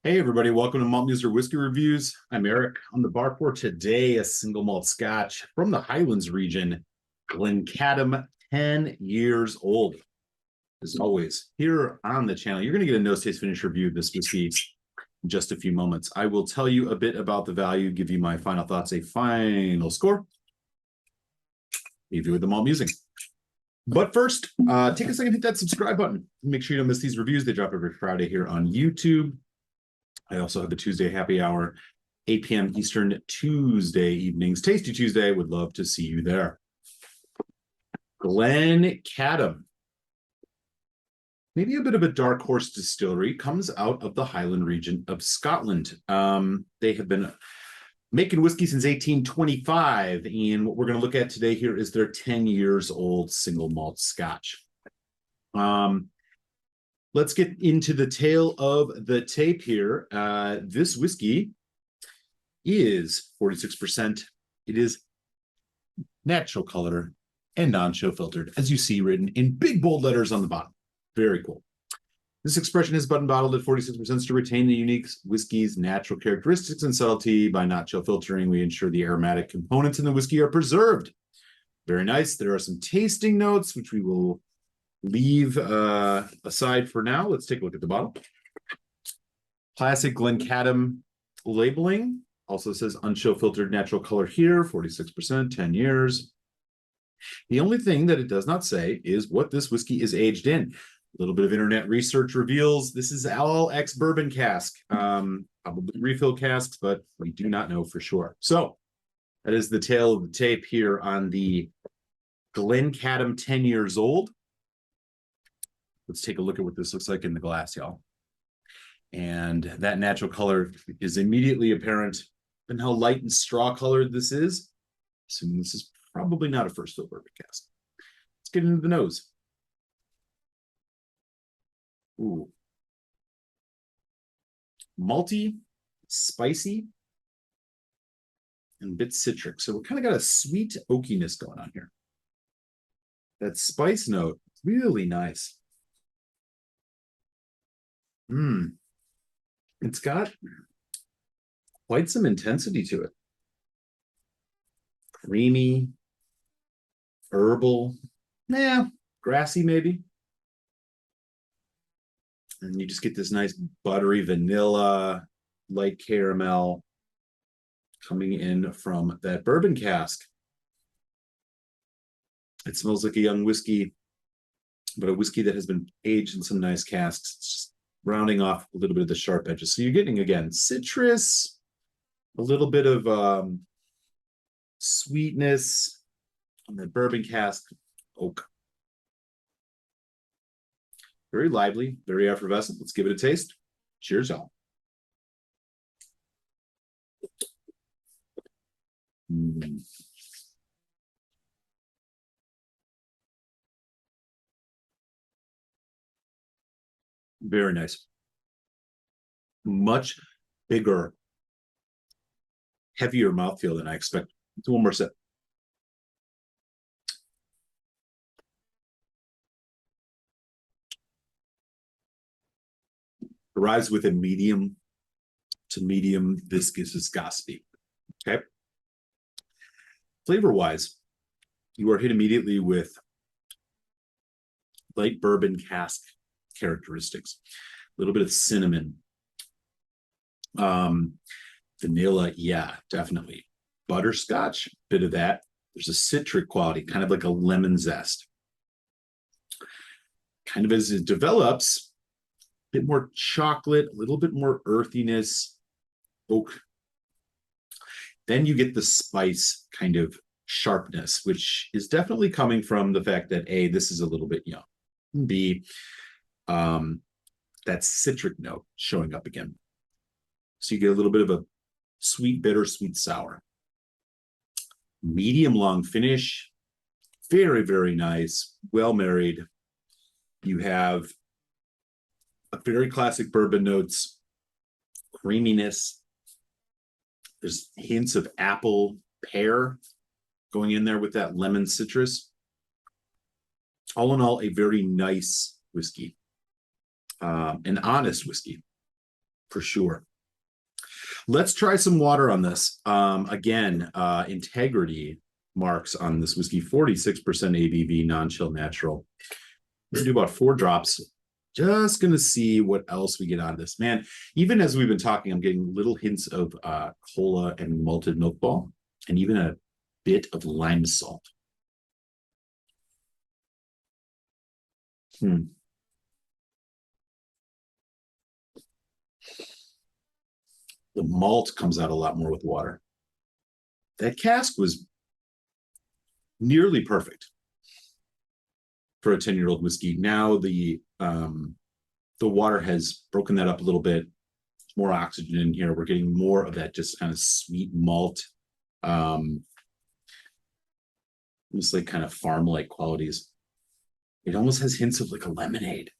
Hey everybody, welcome to Malt Muser Whiskey Reviews. I'm Eric. On the bar for today, a single malt scotch from the Highlands region, Glencadam, 10 years old. As always, here on the channel, you're going to get a nose taste finish review of this whiskey in just a few moments. I will tell you a bit about the value, give you my final thoughts, a final score, leave you with the malt musing. But first, take a second, hit that subscribe button. Make sure you don't miss these reviews. They drop every Friday here on YouTube. I also have the Tuesday happy hour, 8 p.m. Eastern, Tuesday evenings. Tasty Tuesday. Would love to see you there. Glencadam. Maybe a bit of a dark horse distillery, comes out of the Highland region of Scotland. They have been making whiskey since 1825. And what we're going to look at today here is their 10 years old single malt scotch. Let's get into the tail of the tape here. This whiskey is 46%. It is natural color and non-show filtered, as you see written in big bold letters on the bottom. Very cool. This expression is button bottled at 46% to retain the unique whiskey's natural characteristics and subtlety. By not chill filtering, we ensure the aromatic components in the whiskey are preserved. Very nice. There are some tasting notes, which we will leave aside for now. Let's take a look at the bottle. Classic Glencadam labeling. Also says unshow filtered natural color here, 46%, 10 years. The only thing that it does not say is what this whiskey is aged in. A little bit of internet research reveals this is all ex-bourbon cask, probably refill casks, but we do not know for sure. So that is the tail of the tape here on the Glencadam 10 years old. Let's take a look at what this looks like in the glass, y'all. And that natural color is immediately apparent in how light and straw colored this is. Assuming this is probably not a first fill bourbon cask. Let's get into the nose. Ooh. Malty, spicy, and a bit citric. So we kind of got a sweet oakiness going on here. That spice note, really nice. It's got quite some intensity to it. Creamy, herbal, grassy maybe. And you just get this nice buttery vanilla, light caramel coming in from that bourbon cask. It smells like a young whiskey, but a whiskey that has been aged in some nice casks. It's just rounding off a little bit of the sharp edges. So you're getting, again, citrus, a little bit of sweetness on the bourbon cask, oak. Very lively, very effervescent. Let's give it a taste. Cheers, y'all. Very nice. Much bigger, heavier mouthfeel than I expected. Let's do one more sip. Arrives with a medium to medium viscous viscosity. Okay. Flavor-wise, you are hit immediately with light bourbon cask characteristics. A little bit of cinnamon. Vanilla, yeah, definitely. Butterscotch, bit of that. There's a citric quality, kind of like a lemon zest. Kind of as it develops, a bit more chocolate, a little bit more earthiness, oak. Then you get the spice kind of sharpness, which is definitely coming from the fact that A, this is a little bit young. B, that citric note showing up again. So you get a little bit of a sweet, bitter, sweet, sour. Medium long finish. Very, very nice. Well married. You have a very classic bourbon notes, creaminess. There's hints of apple, pear going in there with that lemon citrus. All in all, a very nice whiskey. An honest whiskey. for sure. Let's try some water on this. Again, integrity marks on this whiskey, 46% ABV, non-chill natural. We're gonna do about 4 drops. Just gonna see what else we get out of this. Man, even as we've been talking, I'm getting little hints of cola and malted milk ball, and even a bit of lime salt. The malt comes out a lot more with water. That cask was nearly perfect for a 10-year-old whiskey. Now the water has broken that up a little bit. More oxygen in here. We're getting more of that just kind of sweet malt, almost like kind of farm-like qualities. It almost has hints of like a lemonade.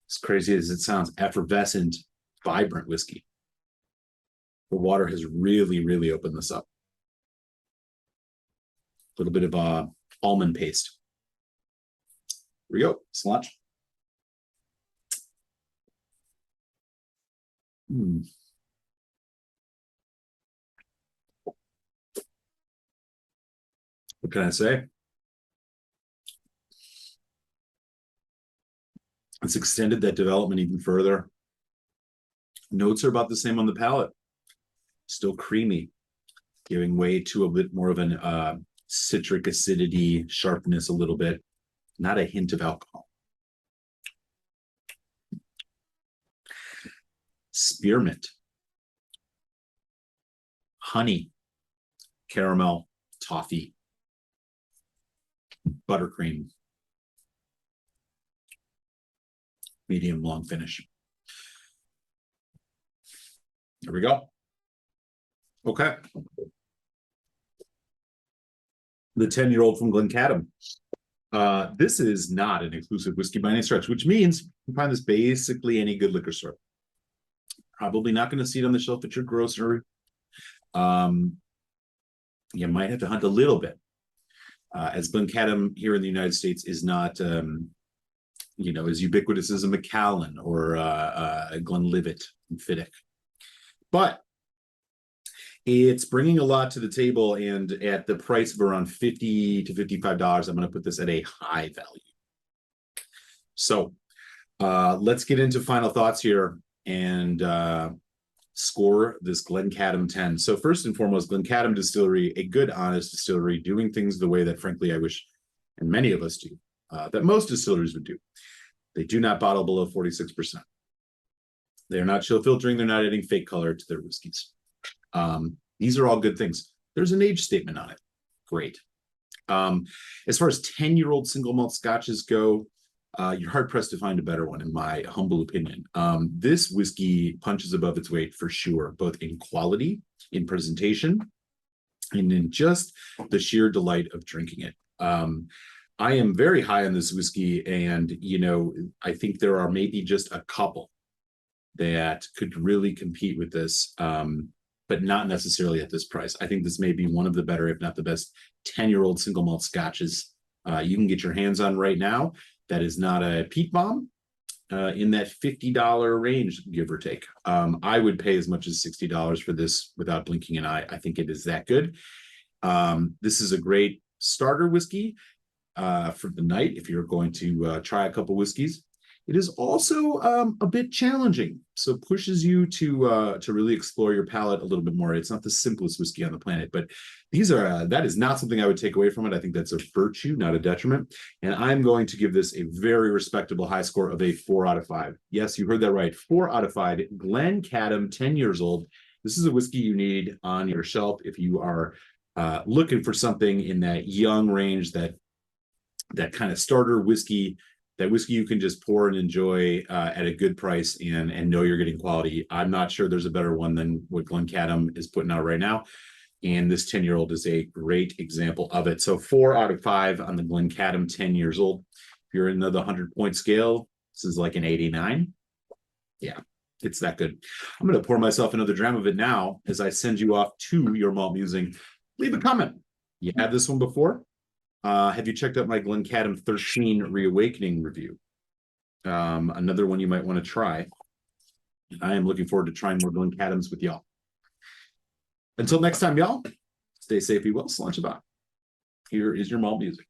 As crazy as it sounds, effervescent, vibrant whiskey. The water has really, really opened this up. A little bit of almond paste. Here we go. Slaunch. What can I say? It's extended that development even further. Notes are about the same on the palate. Still creamy, giving way to a bit more of an citric acidity, sharpness a little bit. Not a hint of alcohol. Spearmint, honey, caramel, toffee, buttercream, medium long finish. There we go. Okay. The 10-year-old from Glencadam. This is not an exclusive whiskey by any stretch, which means you can find this basically any good liquor store. Probably not going to see it on the shelf at your grocery. You might have to hunt a little bit, as Glencadam here in the United States is not, as ubiquitous as a Macallan or a Glenlivet and Fiddick. But it's bringing a lot to the table, and at the price of around $50 to $55, I'm going to put this at a high value. So let's get into final thoughts here and score this Glencadam 10. So first and foremost, Glencadam Distillery, a good, honest distillery, doing things the way that, frankly, I wish, and many of us do, that most distilleries would do. They do not bottle below 46%. They're not chill filtering. They're not adding fake color to their whiskeys. These are all good things. There's an age statement on it. Great. As far as 10-year-old single malt scotches go, you're hard-pressed to find a better one, in my humble opinion. This whiskey punches above its weight for sure, both in quality, in presentation, and in just the sheer delight of drinking it. I am very high on this whiskey, and, I think there are maybe just a couple that could really compete with this, but not necessarily at this price. I think this may be one of the better, if not the best, 10-year-old single malt scotches you can get your hands on right now. That is not a peat bomb, in that $50 range, give or take. I would pay as much as $60 for this without blinking an eye. I think it is that good. This is a great starter whiskey for the night if you're going to try a couple whiskeys. It is also a bit challenging, so pushes you to really explore your palate a little bit more. It's not the simplest whiskey on the planet, but that is not something I would take away from it. I think that's a virtue, not a detriment. And I'm going to give this a very respectable high score of a 4 out of 5. Yes, you heard that right. 4 out of 5. Glencadam, 10 years old. This is a whiskey you need on your shelf if you are looking for something in that young range, that kind of starter whiskey. That whiskey you can just pour and enjoy at a good price and know you're getting quality. I'm not sure there's a better one than what Glencadam is putting out right now. And this 10-year-old is a great example of it. So 4 out of 5 on the Glencadam 10 years old. If you're in the 100-point scale, this is like an 89. Yeah, it's that good. I'm going to pour myself another dram of it now as I send you off to your malt musing. Leave a comment. You had this one before? Have you checked out my Glencadam 13 Reawakening review? Another one you might want to try. I am looking forward to trying more Glencadams with y'all. Until next time, y'all, stay safe, be well, sláinte about. Here is your malt music.